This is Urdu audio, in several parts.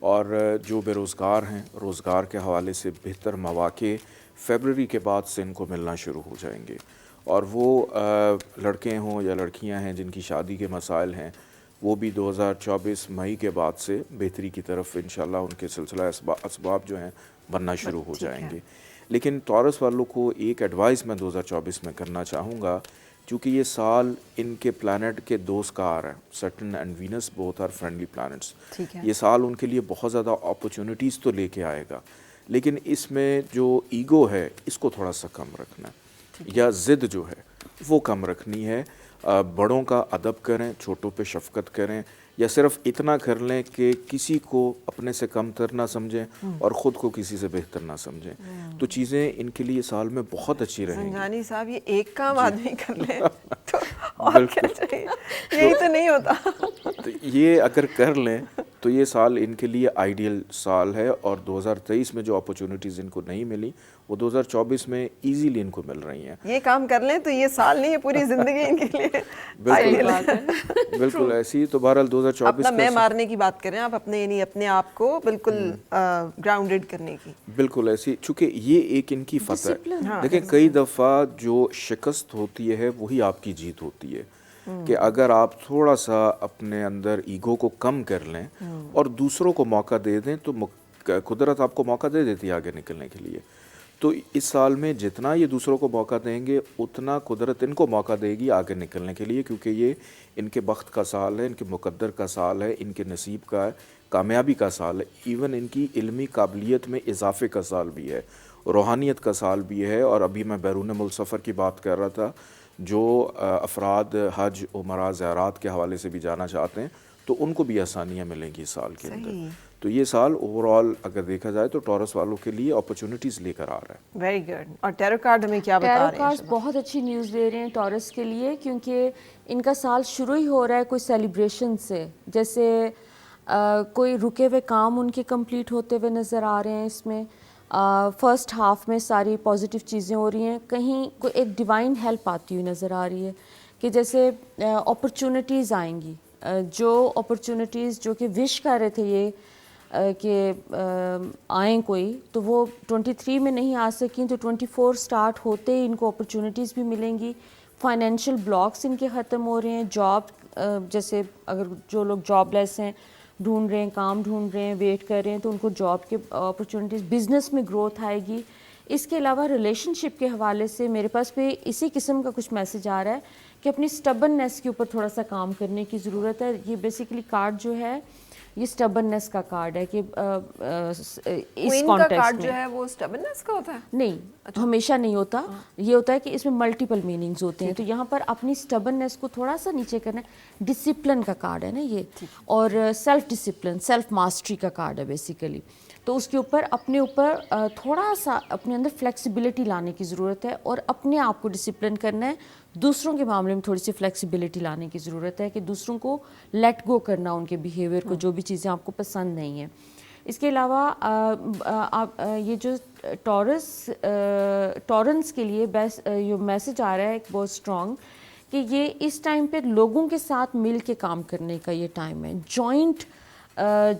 اور جو بے روزگار ہیں روزگار کے حوالے سے بہتر مواقع فیبرری کے بعد سے ان کو ملنا شروع ہو جائیں گے، اور وہ لڑکے ہوں یا لڑکیاں ہیں جن کی شادی کے مسائل ہیں وہ بھی 2024 مئی کے بعد سے بہتری کی طرف انشاءاللہ ان کے سلسلہ اسباب جو ہیں بننا شروع ہو جائیں گے۔ لیکن ٹورس والوں کو ایک ایڈوائز میں 2024 میں کرنا چاہوں گا، چونکہ یہ سال ان کے پلانٹ کے دو اسکار ہیں، Saturn and Venus both are friendly planets, یہ سال ان کے لیے بہت زیادہ اپرچونٹیز تو لے کے آئے گا، لیکن اس میں جو ایگو ہے اس کو تھوڑا سا کم رکھنا ہے، یا ضد جو ہے وہ کم رکھنی ہے۔ بڑوں کا ادب کریں، چھوٹوں پہ شفقت کریں، یا صرف اتنا کر لیں کہ کسی کو اپنے سے کم تر نہ سمجھیں اور خود کو کسی سے بہتر نہ سمجھیں، تو چیزیں ان کے لیے سال میں بہت اچھی رہیں گی۔ سنجانی صاحب یہ ایک کام آدمی کر لے تو اور کیا چاہیے، یہی تو نہیں ہوتا۔ تو یہ اگر کر لیں تو یہ سال ان کے لیے آئیڈیل سال ہے، اور 2023 میں جو اپرچونٹیز ان کو نہیں ملی وہ 2024 میں ایزیلی ان کو مل رہی ہیں۔ یہ کام کر لیں تو یہ سال نہیں، یہ پوری زندگی ان کے لیے بالکل بالکل ایسی۔ تو بہرحال 2024 اپنا میں مارنے کی بات کریں آپ، اپنے یعنی اپنے آپ کو بالکل گراؤنڈڈ کرنے کی، بالکل ایسی، چونکہ یہ ایک ان کی فتح ہے۔ دیکھیں کئی دفعہ جو شکست ہوتی ہے وہی آپ کی جیت ہوتی ہے، کہ اگر آپ تھوڑا سا اپنے اندر ایگو کو کم کر لیں اور دوسروں کو موقع دے دیں تو قدرت آپ کو موقع دے دیتی ہے آگے نکلنے کے لیے۔ تو اس سال میں جتنا یہ دوسروں کو موقع دیں گے اتنا قدرت ان کو موقع دے گی آگے نکلنے کے لیے، کیونکہ یہ ان کے بخت کا سال ہے، ان کے مقدر کا سال ہے، ان کے نصیب کا ہے، کامیابی کا سال ہے، ایون ان کی علمی قابلیت میں اضافے کا سال بھی ہے، روحانیت کا سال بھی ہے۔ اور ابھی میں بیرون ملک سفر کی بات کر رہا تھا، جو افراد حج عمرہ زیارات کے حوالے سے بھی جانا چاہتے ہیں تو ان کو بھی آسانیاں ملیں گی اس سال کے اندر۔ تو یہ سال اوور آل اگر دیکھا جائے تو ٹورس والوں کے لیے اپرچونٹیز لے کر آ رہا ہے۔ Very good. اور ٹیرو کارڈ ہمیں کیا بتا رہے ہیں؟ ٹیرو کارڈز بہت اچھی نیوز دے رہے ہیں ٹورس کے لیے، کیونکہ ان کا سال شروع ہی ہو رہا ہے کوئی سیلیبریشن سے، جیسے کوئی رکے ہوئے کام ان کے کمپلیٹ ہوتے ہوئے نظر آ رہے ہیں۔ اس میں فرسٹ ہاف میں ساری پازیٹیو چیزیں ہو رہی ہیں، کہیں کوئی ایک ڈیوائن ہیلپ آتی ہوئی نظر آ رہی ہے، کہ جیسے اپرچونٹیز آئیں گی، جو اپرچونٹیز جو کہ وش کر رہے تھے یہ کہ آئیں کوئی، تو وہ 23 میں نہیں آ سکیں، تو 24 سٹارٹ ہوتے ہی ان کو اپرچونٹیز بھی ملیں گی۔ فائنینشیل بلاکس ان کے ختم ہو رہے ہیں، جاب جیسے اگر جو لوگ جاب لیس ہیں، ڈھونڈ رہے ہیں، کام ڈھونڈ رہے ہیں، ویٹ کر رہے ہیں، تو ان کو جاب کے اپرچونٹیز، بزنس میں گروتھ آئے گی۔ اس کے علاوہ ریلیشن شپ کے حوالے سے میرے پاس بھی اسی قسم کا کچھ میسج آ رہا ہے کہ اپنی سٹبننیس کے اوپر تھوڑا سا کام کرنے کی ضرورت ہے۔ یہ بیسیکلی کارڈ جو ہے یہ سٹبننیس کا کارڈ ہے، کہ اس کانٹیکسٹ کارڈ جو ہے وہ سٹبننیس کا ہوتا ہے؟ نہیں، ہمیشہ نہیں ہوتا، یہ ہوتا ہے کہ اس میں ملٹیپل میننگز ہوتے ہیں، تو یہاں پر اپنی سٹبننیس کو تھوڑا سا نیچے کرنا ہے۔ ڈسپلن کا کارڈ ہے نا یہ، اور سیلف ڈسپلن، سیلف ماسٹری کا کارڈ ہے بیسیکلی، تو اس کے اوپر اپنے اوپر تھوڑا سا اپنے اندر فلیکسیبلٹی لانے کی ضرورت ہے، اور اپنے آپ کو ڈسپلن کرنا ہے۔ دوسروں کے معاملے میں تھوڑی سی فلیکسیبلٹی لانے کی ضرورت ہے، کہ دوسروں کو لیٹ گو کرنا، ان کے بیہیویئر کو، جو بھی چیزیں آپ کو پسند نہیں ہیں۔ اس کے علاوہ یہ جو ٹورنس کے لیے یہ میسج آ رہا ہے ایک بہت اسٹرانگ، کہ یہ اس ٹائم پہ لوگوں کے ساتھ مل کے کام کرنے کا یہ ٹائم ہے۔ جوائنٹ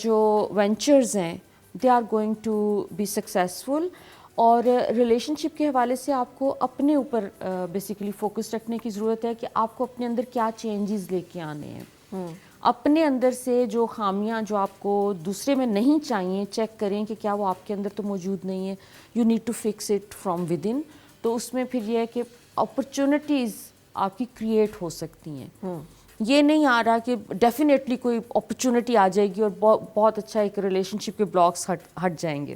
جو وینچرز ہیں they are going to be successful, اور ریلیشن شپ کے حوالے سے آپ کو اپنے اوپر بیسیکلی فوکس رکھنے کی ضرورت ہے، کہ آپ کو اپنے اندر کیا چینجز لے کے آنے ہیں۔ اپنے اندر سے جو خامیاں جو آپ کو دوسرے میں نہیں چاہیے، چیک کریں کہ کیا وہ آپ کے اندر تو موجود نہیں ہے، you need to fix it from within. تو اس میں پھر یہ ہے کہ اپرچونٹیز آپ کی کریٹ ہو سکتی ہیں۔ یہ نہیں آ رہا کہ ڈیفینیٹلی کوئی اپرچونٹی آ جائے گی اور بہت اچھا ایک ریلیشن شپ کے بلاکس ہٹ جائیں گے۔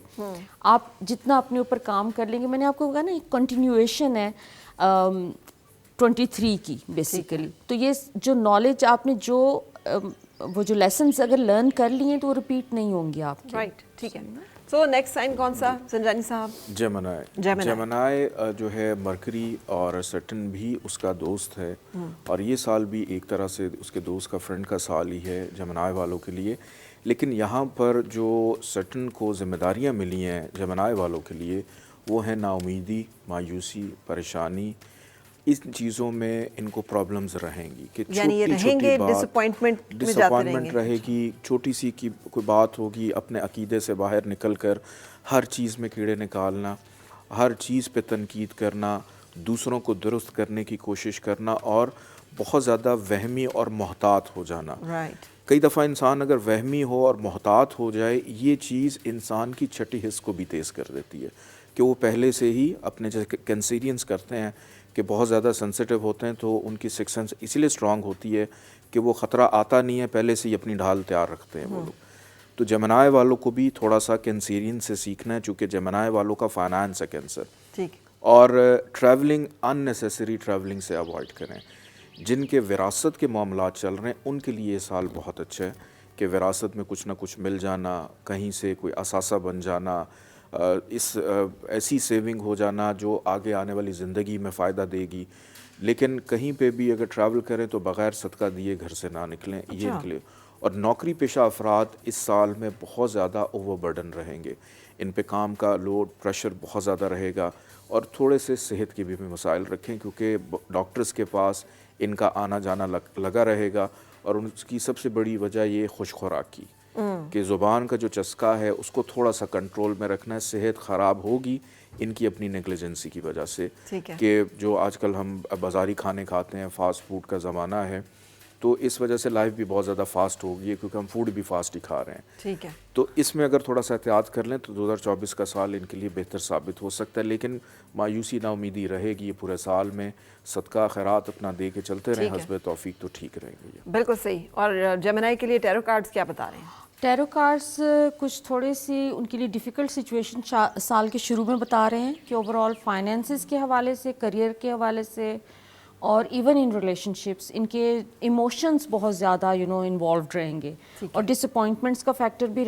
آپ جتنا اپنے اوپر کام کر لیں گے، میں نے آپ کو کہا نا ایک کنٹینیویشن ہے 23 کی بیسیکلی، تو یہ جو نالج آپ نے وہ جو لیسنز اگر لرن کر لیے تو وہ ریپیٹ نہیں ہوں گے آپ کے۔ رائٹ، ٹھیک ہے۔ سو نیکسٹ سائن کون سا سنجانی صاحب؟ جیمنائی جو ہے مرکری اور سیٹرن بھی اس کا دوست ہے، اور یہ سال بھی ایک طرح سے اس کے دوست کا فرینڈ کا سال ہی ہے جیمنائی والوں کے لیے۔ لیکن یہاں پر جو سیٹرن کو ذمہ داریاں ملی ہیں جیمنائی والوں کے لیے وہ ہیں نا امیدی، مایوسی، پریشانی، ان چیزوں میں ان کو پرابلمز رہیں گی کہ یعنی یہ رہیں گے ڈسپوائنٹمنٹ میں جاتے رہیں گے. رہے گی, چھوٹی سی کی کوئی بات ہوگی, اپنے عقیدے سے باہر نکل کر ہر چیز میں کیڑے نکالنا, ہر چیز پہ تنقید کرنا, دوسروں کو درست کرنے کی کوشش کرنا, اور بہت زیادہ وہمی اور محتاط ہو جانا. کئی دفعہ انسان اگر وہمی ہو اور محتاط ہو جائے, یہ چیز انسان کی چھٹی حس کو بھی تیز کر دیتی ہے کہ وہ پہلے سے ہی اپنے جیسے کینسیرینس کرتے ہیں کہ بہت زیادہ سینسیٹیو ہوتے ہیں, تو ان کی سکس سینس اسی لیے اسٹرانگ ہوتی ہے کہ وہ خطرہ آتا نہیں ہے, پہلے سے ہی اپنی ڈھال تیار رکھتے ہیں وہ لوگ. تو جیمنائی والوں کو بھی تھوڑا سا کینسیرین سے سیکھنا ہے, چونکہ جیمنائی والوں کا فائنانس ہے کینسر. ٹھیک. اور ٹریولنگ ان نیسیسری ٹریولنگ سے اوائڈ کریں. جن کے وراثت کے معاملات چل رہے ہیں ان کے لیے یہ سال بہت اچھا ہے کہ وراثت میں کچھ نہ کچھ مل جانا, کہیں سے کوئی اثاثہ بن جانا, ایسی سیونگ ہو جانا جو آگے آنے والی زندگی میں فائدہ دے گی. لیکن کہیں پہ بھی اگر ٹریول کریں تو بغیر صدقہ دیے گھر سے نہ نکلیں, یہ نکلے. اور نوکری پیشہ افراد اس سال میں بہت زیادہ اوور برڈن رہیں گے, ان پہ کام کا لوڈ پریشر بہت زیادہ رہے گا, اور تھوڑے سے صحت کے بھی مسائل رکھیں کیونکہ ڈاکٹرز کے پاس ان کا آنا جانا لگا رہے گا. اور ان کی سب سے بڑی وجہ یہ خوش خوراک کی کہ زبان کا جو چسکا ہے اس کو تھوڑا سا کنٹرول میں رکھنا ہے. صحت خراب ہوگی ان کی اپنی نیگلیجنسی کی وجہ سے, کہ جو آج کل ہم بازاری کھانے کھاتے ہیں, فاسٹ فوڈ کا زمانہ ہے, تو اس وجہ سے لائف بھی بہت زیادہ فاسٹ ہو گئی ہے کیونکہ ہم فوڈ بھی فاسٹ ہی کھا رہے ہیں. ٹھیک ہے. تو اس میں اگر تھوڑا سا احتیاط کر لیں تو 2024 کا سال ان کے لیے بہتر ثابت ہو سکتا ہے. لیکن مایوسی نا امیدی رہے گی, پورے سال میں صدقہ خیرات اپنا دے کے چلتے رہیں, حسب توفیق تو ٹھیک رہیں گے. بالکل صحیح. اور جیمنائی کے لیے ٹیرو کارڈز کیا بتا رہے ہیں؟ ٹیرو کارڈز کچھ تھوڑے سی ان کے لیے ڈیفیکلٹ سچویشن سال کے شروع میں بتا رہے ہیں کہ اوور آل فائنینسز کے حوالے سے, کریئر کے حوالے سے, اور ایون ان ریلیشن شپس ان کے ایموشنز بہت زیادہ انوالوڈ رہیں گے, اور ڈس اپوائنٹمنٹس کا فیکٹر بھی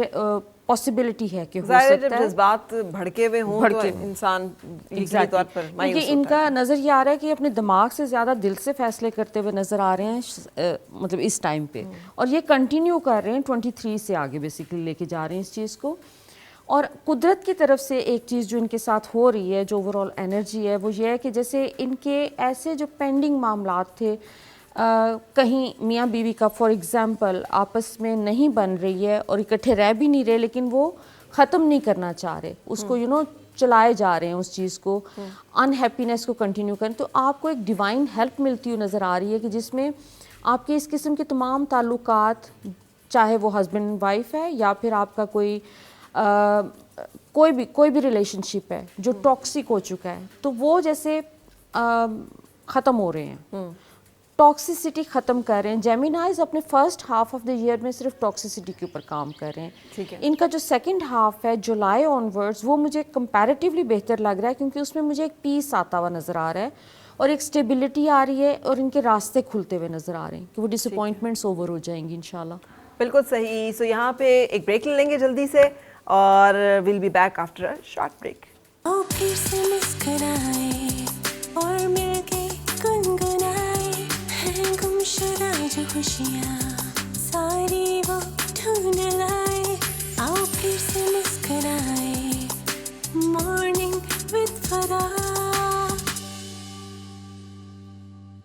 پاسبلٹی ہے کہ ہو سکتا ہے جذبات بھڑکے ہوئے ہوں تو انسان یقینی طور پر مایوس ہوتا ہے. ان کا نظر یہ آ رہا ہے کہ اپنے دماغ سے زیادہ دل سے فیصلے کرتے ہوئے نظر آ رہے ہیں مطلب اس ٹائم پہ, اور یہ کنٹینیو کر رہے ہیں 23 سے آگے بیسیکلی لے کے جا رہے ہیں اس چیز کو. اور قدرت کی طرف سے ایک چیز جو ان کے ساتھ ہو رہی ہے, جو اوور آل انرجی ہے, وہ یہ ہے کہ جیسے ان کے ایسے جو پینڈنگ معاملات تھے, کہیں میاں بیوی کا فار ایگزامپل آپس میں نہیں بن رہی ہے اور اکٹھے رہ بھی نہیں رہے, لیکن وہ ختم نہیں کرنا چاہ رہے اس کو, چلائے جا رہے ہیں اس چیز کو, ان ہیپینس کو کنٹینیو کریں, تو آپ کو ایک ڈیوائن ہیلپ ملتی ہوئی نظر آ رہی ہے کہ جس میں آپ کے اس قسم کے تمام تعلقات, چاہے وہ ہسبینڈ وائف ہے یا پھر آپ کا کوئی بھی ریلیشن شپ ہے جو ٹاکسک ہو چکا ہے, تو وہ جیسے ختم ہو رہے ہیں, ٹاکسیسٹی ختم کر رہے ہیں. جیمینائز اپنے first half of the year میں صرف ٹاکسیسٹی کے اوپر کام کر رہے ہیں. ان کا جو سیکنڈ ہاف ہے جولائی آن ورڈز, وہ مجھے کمپیریٹیولی بہتر لگ رہا ہے کیونکہ اس میں مجھے ایک پیس آتا ہوا نظر آ رہا ہے اور ایک اسٹیبلٹی آ رہی ہے, اور ان کے راستے کھلتے ہوئے نظر آ رہے ہیں کہ وہ ڈس اپوائنٹمنٹس اوور ہو جائیں گی انشاءاللہ. بالکل صحیح. سو یہاں پہ ایک بریک لے لیں گے جلدی سے, اور will be back after a short break. پھر سے مسکرائے اور مل کے گنگنائے ہیں گمشدہ جو خوشیاں.